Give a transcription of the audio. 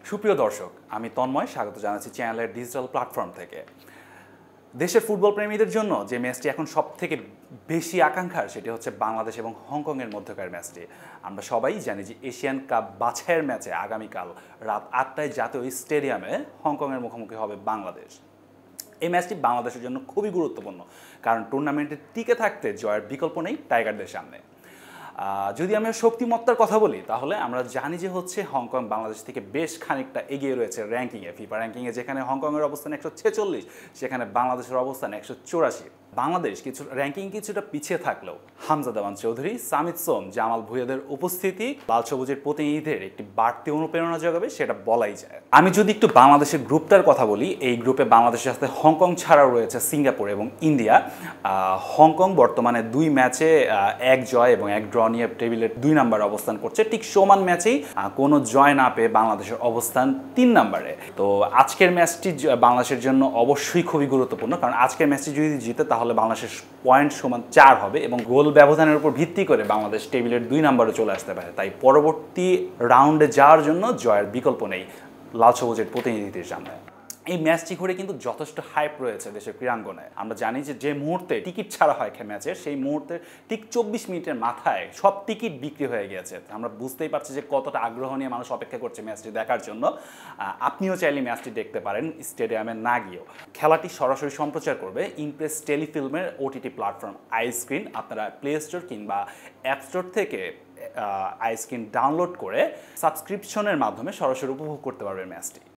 সুপ্রিয় দর্শক, আমি তন্ময় স্বাগত জানাচ্ছি চ্যানেলের ডিজিটাল প্ল্যাটফর্ম থেকে। দেশের ফুটবল প্রেমীদের জন্য যে ম্যাচটি এখন সবথেকে বেশি আকাঙ্ক্ষার সেটি হচ্ছে বাংলাদেশ এবং হংকংয়ের মধ্যকার ম্যাচটি। আমরা সবাই জানি যে এশিয়ান কাপ বাছাইয়ের ম্যাচে আগামীকাল রাত ৮টায় জাতীয় স্টেডিয়ামে হংকংয়ের মুখোমুখি হবে বাংলাদেশ। এই ম্যাচটি বাংলাদেশের জন্য খুবই গুরুত্বপূর্ণ, কারণ টুর্নামেন্টে টিকে থাকতে জয়ের বিকল্প নেই টাইগারদের সামনে। যদি আমরা শক্তিমত্তার কথা বলি তাহলে আমরা জানি যে হচ্ছে হংকং বাংলাদেশ থেকে বেশ খানিকটা এগিয়ে রয়েছে র্যাঙ্কিংয়ে। ফিফা র্যাঙ্কিংয়ে যেখানে হংকংয়ের অবস্থান ১৪৬, সেখানে বাংলাদেশের অবস্থান ১৮৪। বাংলাদেশ কিছুটা পিছিয়ে থাকলেও হামজা দেওয়ান চৌধুরী, সামিত সোম, জামাল ভুঁইয়াদের উপস্থিতি লাল সবুজের প্রতিনিধিদের একটি বাড়তি অনুপ্রেরণা যোগাবে, সেটা বলাই যায়। আমি যদি একটু বাংলাদেশের গ্রুপটার কথা বলি, এই গ্রুপে বাংলাদেশের সাথে হংকং ছাড়াও রয়েছে সিঙ্গাপুর এবং ইন্ডিয়া। হংকং বর্তমানে ২ ম্যাচে ১ জয় এবং ১ ড্র নিয়ে টেবিলের ২ নম্বরে অবস্থান করছে। ঠিক সমান ম্যাচেই কোনো জয় না পেয়ে বাংলাদেশের অবস্থান ৩ নম্বরে। তো আজকের ম্যাচটি বাংলাদেশের জন্য অবশ্যই খুবই গুরুত্বপূর্ণ, কারণ আজকের ম্যাচটি যদি জিতে তাহলে বাংলাদেশের পয়েন্ট সমান ৪ হবে এবং গোল ব্যবধানের উপর ভিত্তি করে বাংলাদেশ টেবিলের ২ নম্বরে চলে আসতে পারে। তাই পরবর্তী রাউন্ডে যাওয়ার জন্য জয়ের বিকল্প নেই লাল সবুজের প্রতিনিধিদের সামনে। এই ম্যাচটি ঘুরে কিন্তু যথেষ্ট হাইপ রয়েছে দেশের ক্রীড়াঙ্গনে। আমরা জানি যে মুহূর্তে টিকিট ছাড়া হয় ম্যাচের, সেই মুহূর্তে ঠিক ২৪ মিনিটের মাথায় সব টিকিট বিক্রি হয়ে গিয়েছে। আমরা বুঝতেই পারছি যে কতটা আগ্রহ নিয়ে মানুষ অপেক্ষা করছে ম্যাচটি দেখার জন্য। আপনিও চাইলে ম্যাচটি দেখতে পারেন স্টেডিয়ামে না গিয়েও। খেলাটি সরাসরি সম্প্রচার করবে ইমপ্রেস টেলিফিল্মের ওটিটি প্ল্যাটফর্ম আইস্ক্রিন। আপনারা প্লে স্টোর কিংবা অ্যাপ স্টোর থেকে আইস্ক্রিন ডাউনলোড করে সাবস্ক্রিপশনের মাধ্যমে সরাসরি উপভোগ করতে পারবেন ম্যাচটি।